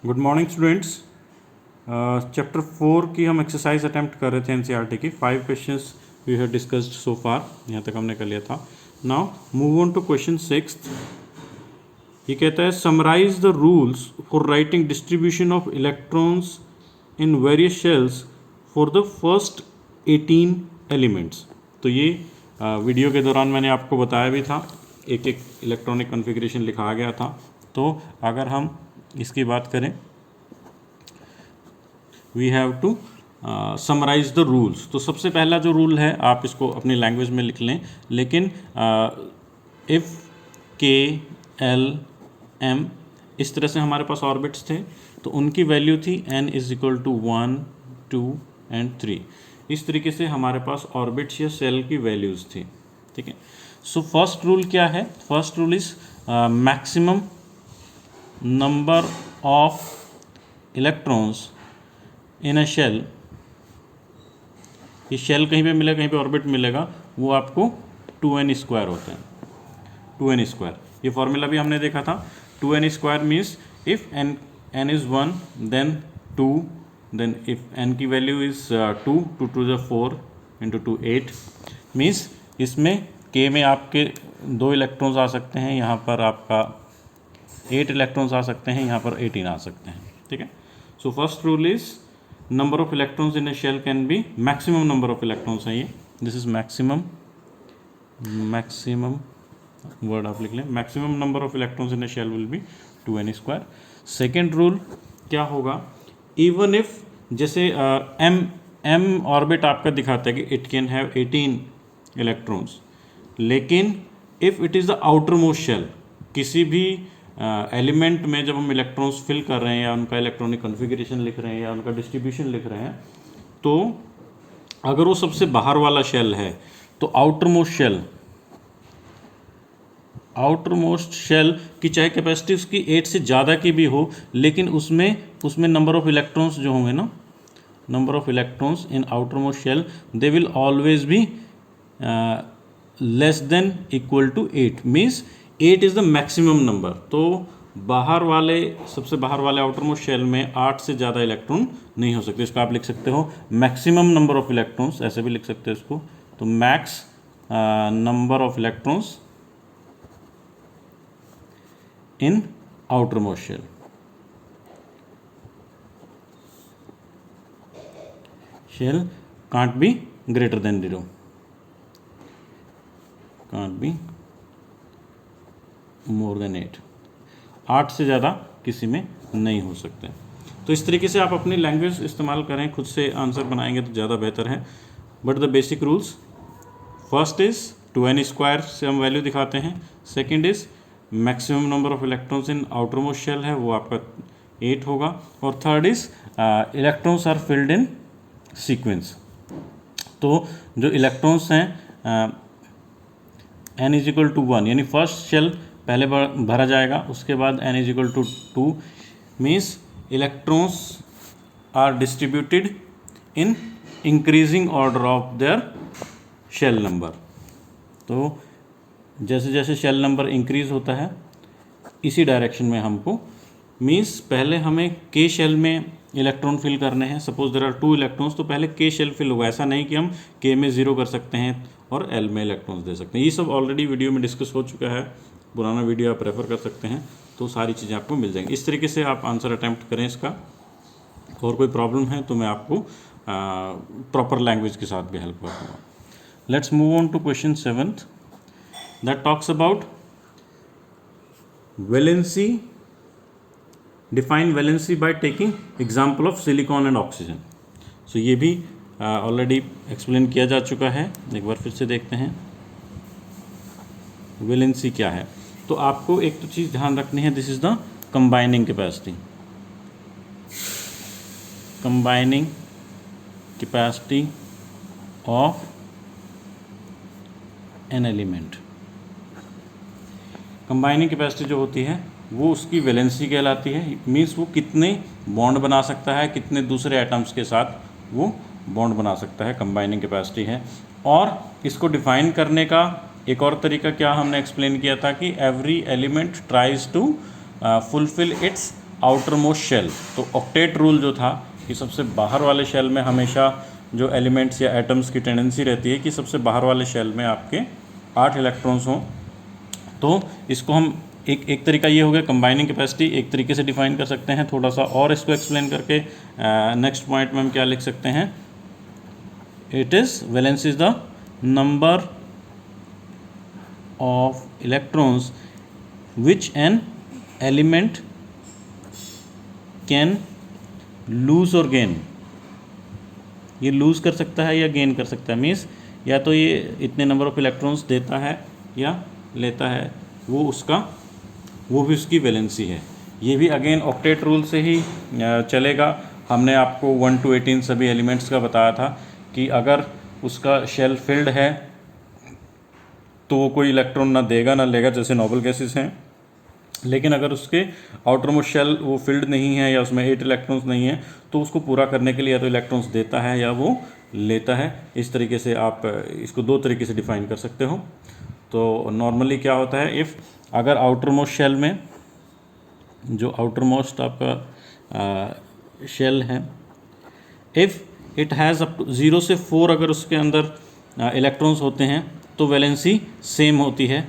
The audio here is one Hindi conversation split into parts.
Good morning students. चैप्टर 4 की हम एक्सरसाइज अटैम्प्ट कर रहे थे एनसीईआरटी की। 5 questions we have discussed so far, यहाँ तक हमने कर लिया था। Now move on to question 6। ये कहता है summarise the rules for writing distribution of electrons in various shells for the first 18 elements. तो ये वीडियो के दौरान मैंने आपको बताया भी था, एक एक इलेक्ट्रॉनिक कॉन्फ़िगरेशन लिखा गया था। तो अगर हम इसकी बात करें, we have to summarise the rules. तो सबसे पहला जो रूल है आप इसको अपनी लैंग्वेज में लिख लें, लेकिन इफ़ के एल एम इस तरह से हमारे पास ऑर्बिट्स थे तो उनकी वैल्यू थी n is equal to 1, 2 and 3। इस तरीके से हमारे पास ऑर्बिट्स या सेल की वैल्यूज़ थी। ठीक है, सो फर्स्ट रूल क्या है? First rule is maximum number of electrons in a shell. ये शेल कहीं पे मिलेगा, कहीं पे ऑर्बिट मिलेगा, वो आपको 2n² होता है। 2n², ये फॉर्मूला भी हमने देखा था। 2n² means if n is 1 then 2, then if n की value is 2, 2 to the 4 into 2 8 means इसमें k में आपके 2 इलेक्ट्रॉन्स आ सकते हैं, यहाँ पर आपका 8 इलेक्ट्रॉन्स आ सकते हैं, यहाँ पर 18 आ सकते हैं। ठीक है, so first rule is number of electrons in a shell can be maximum number of electrons है ये। दिस इज मैक्सिमम वर्ड आप लिख लें, maximum number of electrons in a shell will be 2n²। Second rule क्या होगा? इवन इफ जैसे m ऑर्बिट आपका दिखाता है कि इट कैन हैव 18 इलेक्ट्रॉन्स, लेकिन if it is the outermost shell, किसी भी एलिमेंट में जब हम इलेक्ट्रॉन्स फिल कर रहे हैं या उनका इलेक्ट्रॉनिक कॉन्फ़िगरेशन लिख रहे हैं या उनका डिस्ट्रीब्यूशन लिख रहे हैं, तो अगर वो सबसे बाहर वाला शेल है तो आउटर मोस्ट शेल की चाहे कैपेसिटी उसकी 8 से ज़्यादा की भी हो, लेकिन उसमें नंबर ऑफ इलेक्ट्रॉन्स जो होंगे ना, number of electrons in outermost shell they will always be less than equal to 8 means 8 is the maximum number. तो सबसे बाहर वाले आउटर मोस्ट शेल में 8 से ज़्यादा इलेक्ट्रॉन नहीं हो सकते। इसको आप लिख सकते हो मैक्सिमम नंबर ऑफ इलेक्ट्रॉन्स, ऐसे भी लिख सकते हो इसको। तो max number of electrons in outermost shell. Shell can't be greater than 0, can't be more than 8 से ज़्यादा किसी में नहीं हो सकते। तो इस तरीके से आप अपनी लैंग्वेज इस्तेमाल करें, खुद से आंसर बनाएंगे तो ज़्यादा बेहतर है। But the basic rules, first is 2n² से हम वैल्यू दिखाते हैं। Second is maximum number of electrons in outermost shell है, वो आपका 8 होगा। और third is electrons are filled in sequence. तो जो इलेक्ट्रॉन्स हैं n इज इक्वल टू 1, यानी फर्स्ट शेल पहले भरा जाएगा, उसके बाद n is equal to 2 means electrons are distributed in increasing order of their shell number. तो जैसे जैसे शेल नंबर इंक्रीज होता है इसी डायरेक्शन में हमको, मीन्स पहले हमें k शेल में इलेक्ट्रॉन फिल करने हैं। सपोज देयर आर 2 इलेक्ट्रॉन्स, तो पहले k शेल फिल होगा। ऐसा नहीं कि हम k में 0 कर सकते हैं और l में इलेक्ट्रॉन्स दे सकते हैं। ये सब ऑलरेडी वीडियो में डिस्कस हो चुका है, पुराना वीडियो आप रेफ़र कर सकते हैं, तो सारी चीज़ें आपको मिल जाएंगी। इस तरीके से आप आंसर अटैम्प्ट करें इसका। और कोई प्रॉब्लम है तो मैं आपको प्रॉपर लैंग्वेज के साथ भी हेल्प करूँगा। Let's move on to question 7th that talks about valency. Define valency by taking example of silicon and oxygen. So ये भी ऑलरेडी एक्सप्लेन किया जा चुका है, एक बार फिर से देखते हैं वैलेंसी क्या है। तो आपको एक तो चीज़ ध्यान रखनी है, this is the combining capacity. Combining capacity of an element. Combining capacity जो होती है वो उसकी वैलेंसी कहलाती है। मीन्स वो कितने बॉन्ड बना सकता है, कितने दूसरे एटम्स के साथ वो बॉन्ड बना सकता है, कंबाइनिंग कैपेसिटी है। और इसको डिफाइन करने का एक और तरीका क्या हमने एक्सप्लेन किया था कि every element tries to fulfil its outermost shell. तो ऑक्टेट रूल जो था कि सबसे बाहर वाले शेल में हमेशा जो एलिमेंट्स या एटम्स की टेंडेंसी रहती है कि सबसे बाहर वाले शेल में आपके 8 इलेक्ट्रॉन्स हों। तो इसको हम एक तरीका ये हो गया कंबाइनिंग कैपेसिटी, एक तरीके से डिफाइन कर सकते हैं। थोड़ा सा और इसको एक्सप्लेन करके नेक्स्ट पॉइंट में हम क्या लिख सकते हैं, it is valence is the number of electrons which an element can lose और गेन। ये लूज़ कर सकता है या गेन कर सकता है, मीन्स या तो ये इतने नंबर ऑफ इलेक्ट्रॉन्स देता है या लेता है, वो भी उसकी वैलेंसी है। ये भी अगेन ऑक्टेट रूल से ही चलेगा। हमने आपको 1 to 18 सभी एलिमेंट्स का बताया था कि अगर उसका शेल फिल्ड है तो वो कोई इलेक्ट्रॉन ना देगा ना लेगा, जैसे नोबल गैसेस हैं। लेकिन अगर उसके आउटर मोस्ट शेल वो फिल्ड नहीं है या उसमें 8 इलेक्ट्रॉन्स नहीं है तो उसको पूरा करने के लिए या तो इलेक्ट्रॉन्स देता है या वो लेता है। इस तरीके से आप इसको 2 तरीके से डिफाइन कर सकते हो। तो नॉर्मली क्या होता है, इफ़ अगर आउटर मोस्ट शेल में जो आउटर मोस्ट आपका शेल है, if it has up to 0 से 4 अगर उसके अंदर इलेक्ट्रॉन्स होते हैं तो वैलेंसी सेम होती है।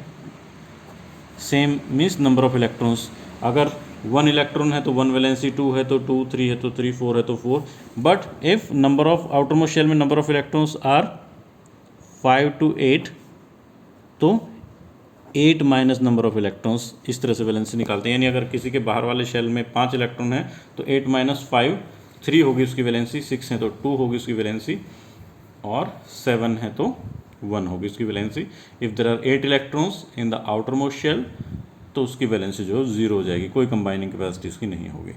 Same means number of electrons, अगर 1 इलेक्ट्रॉन है तो 1 वैलेंसी, 2 है तो 2, 3 है तो 3, 4 है तो 4। But if number of outermost shell में number of electrons are 5 to 8 तो 8 माइनस नंबर ऑफ इलेक्ट्रॉन्स, इस तरह से वैलेंसी निकालते हैं। यानी अगर किसी के बाहर वाले शेल में 5 इलेक्ट्रॉन है तो 8 माइनस 5 3 होगी उसकी वैलेंसी, 6 है तो 2 होगी उसकी वैलेंसी, और 7 है तो 1 होगी उसकी valency. If there are 8 electrons in the outermost shell तो उसकी वैलेंसी जो 0 हो जाएगी, कोई कंबाइनिंग कैपेसिटी उसकी नहीं होगी।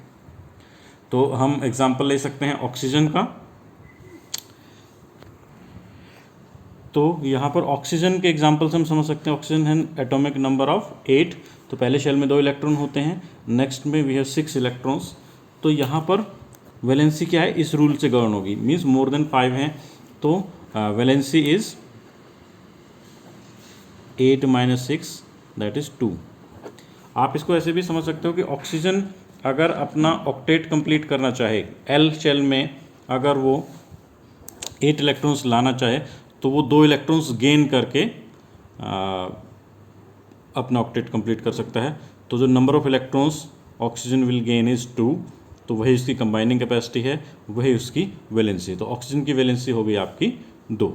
तो हम एग्जांपल ले सकते हैं ऑक्सीजन का। तो यहाँ पर ऑक्सीजन के एग्जांपल से हम समझ सकते हैं ऑक्सीजन है एटॉमिक नंबर ऑफ 8। तो पहले शेल में 2 इलेक्ट्रॉन होते हैं, नेक्स्ट में वी हैव 6 इलेक्ट्रॉन्स। तो यहाँ पर वैलेंसी क्या है, इस रूल से गवर्न होगी, मीन्स मोर देन 5 हैं तो valency is 8 minus 6 that is 2। आप इसको ऐसे भी समझ सकते हो कि ऑक्सीजन अगर अपना ऑक्टेट कंप्लीट करना चाहे, एल शेल में अगर वो 8 इलेक्ट्रॉन्स लाना चाहे तो वो 2 इलेक्ट्रॉन्स गेन करके अपना ऑक्टेट कंप्लीट कर सकता है। तो जो number of electrons oxygen will gain is 2, तो वही उसकी कंबाइनिंग कैपेसिटी है, वही उसकी वैलेंसी। तो ऑक्सीजन की वैलेंसी हो गई आपकी 2।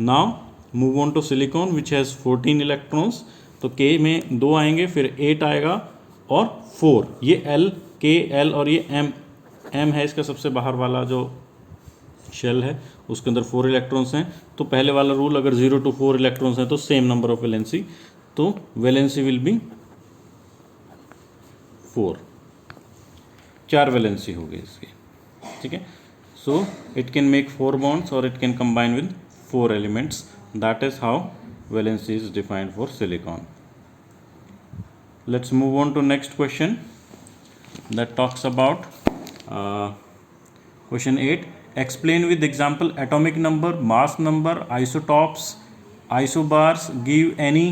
Now move on to silicon which has 14 electrons. तो के में 2 आएंगे, फिर 8 आएगा और 4। ये एल, के, एल और ये एम है इसका सबसे बाहर वाला जो शेल है, उसके अंदर 4 इलेक्ट्रॉन्स हैं। तो पहले वाला रूल, अगर 0 to 4 इलेक्ट्रॉन्स हैं तो सेम नंबर ऑफ वैलेंसी, तो वैलेंसी विल बी 4। 4 वैलेंसी होगी इसकी, ठीक है। So it can make 4 bonds और it can combine with 4 elements. That is how valency is defined for silicon. Let's move on to next question that talks about question 8. Explain with example atomic number, mass number, isotopes, isobars. Give any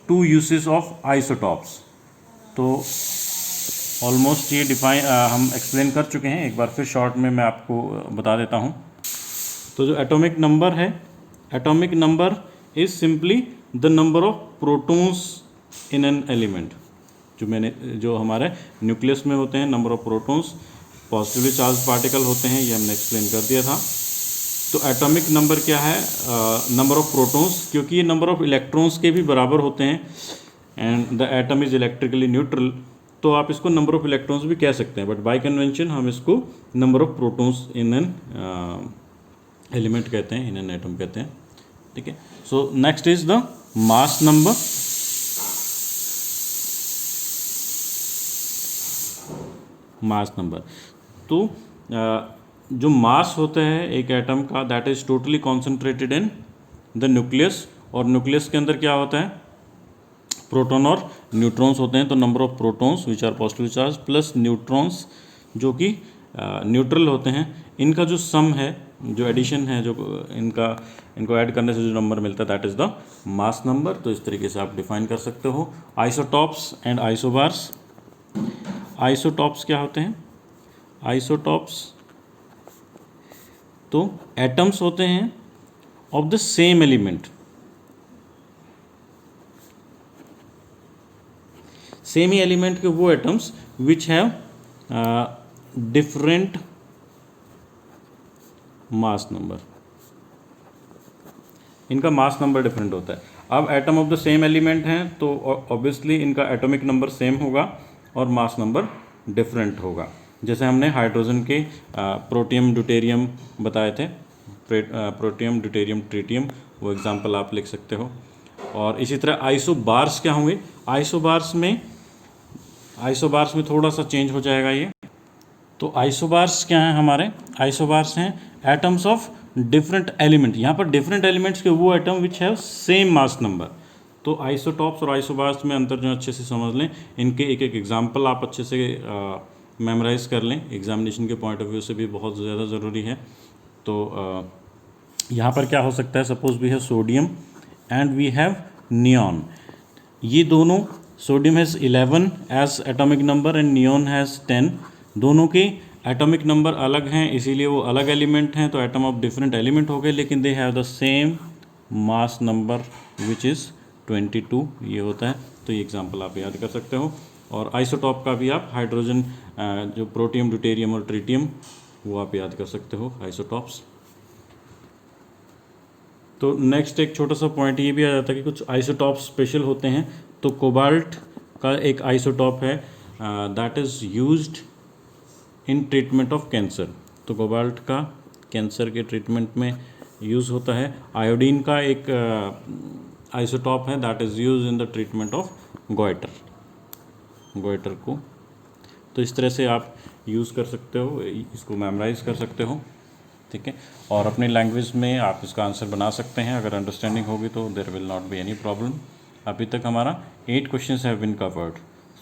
2 uses of isotopes. तो ऑलमोस्ट ये डिफाइन हम एक्सप्लेन कर चुके हैं, एक बार फिर शॉर्ट में मैं आपको बता देता हूँ। तो जो एटॉमिक नंबर है, atomic number is simply the number of protons in an element. जो हमारे न्यूक्लियस में होते हैं, number of protons, positively charge particle होते हैं, ये हमने एक्सप्लेन कर दिया था। तो एटॉमिक नंबर क्या है, नंबर ऑफ प्रोटॉन्स, क्योंकि ये नंबर ऑफ इलेक्ट्रॉन्स के भी बराबर होते हैं and the atom is electrically neutral, तो आप इसको नंबर ऑफ इलेक्ट्रॉन्स भी कह सकते हैं, बट बाय कन्वेंशन हम इसको number of protons in an element कहते हैं, इन एन एटम कहते हैं, ठीक है। So next is the mass number. Mass number, तो जो मास होता है एक एटम का, that is totally concentrated in the nucleus, और न्यूक्लियस के अंदर क्या होता है, प्रोटॉन और न्यूट्रॉन्स होते हैं। तो number of protons which are positive charge plus neutrons जो कि न्यूट्रल होते हैं, इनका जो सम है, जो एडिशन है, जो इनको ऐड करने से जो नंबर मिलता है, that is the mass number. तो इस तरीके से आप डिफाइन कर सकते हो। आइसोटॉप्स एंड आइसोबार्स, आइसोटॉप्स क्या होते हैं? आइसोटॉप्स तो एटम्स होते हैं of the same element, same he element के वो atoms which have different mass number, इनका मास नंबर डिफरेंट होता है। अब atom of the same element हैं तो ऑब्वियसली इनका एटॉमिक नंबर सेम होगा और मास नंबर डिफरेंट होगा। जैसे हमने हाइड्रोजन के प्रोटियम ड्यूटेरियम बताए थे, प्रोटियम ड्यूटेरियम ट्रिटियम, वो एग्जांपल आप लिख सकते हो। और इसी तरह आइसोबार्स क्या होंगे? आइसोबार्स में थोड़ा सा चेंज हो जाएगा ये। तो आइसोबार्स क्या हैं हमारे? आइसोबार्स हैं एटम्स ऑफ डिफरेंट एलिमेंट, यहाँ पर डिफरेंट एलिमेंट्स के वो atom which have same mass number. तो आइसोटॉप्स और आइसोबार्स में अंतर जो अच्छे से समझ लें, इनके एक एक एग्जांपल आप अच्छे से मेमोराइज कर लें, एग्जामिनेशन के पॉइंट ऑफ व्यू से भी बहुत ज़्यादा ज़रूरी है। तो यहाँ पर क्या हो सकता है? Suppose we have sodium and we have neon, ये दोनों, sodium has 11 as atomic number and neon has 10, दोनों के एटॉमिक नंबर अलग हैं, इसीलिए वो अलग एलिमेंट हैं, तो एटम ऑफ डिफरेंट एलिमेंट हो गए, लेकिन they have the same mass number which is 22, ये होता है। तो ये एग्जांपल आप याद कर सकते हो। और आइसोटॉप का भी आप हाइड्रोजन जो प्रोटियम ड्यूटेरियम और ट्रिटियम, वो आप याद कर सकते हो आइसोटॉप्स। तो नेक्स्ट एक छोटा सा पॉइंट ये भी आ जाता है कि कुछ आइसोटॉप स्पेशल होते हैं। तो कोबाल्ट का एक आइसोटॉप है that is used in treatment of cancer, तो कोबाल्ट का कैंसर के ट्रीटमेंट में यूज़ होता है। आयोडीन का एक आइसोटॉप है that is use in the treatment of goitre को। तो इस तरह से आप यूज़ कर सकते हो, इसको मेमोराइज कर सकते हो, ठीक है। और अपनी लैंग्वेज में आप इसका आंसर बना सकते हैं, अगर अंडरस्टैंडिंग होगी तो there will not be any problem. अभी तक हमारा 8 questions have been covered.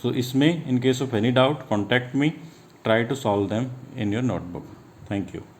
So इसमें in case of any doubt contact me, try to solve them in your notebook. Thank you.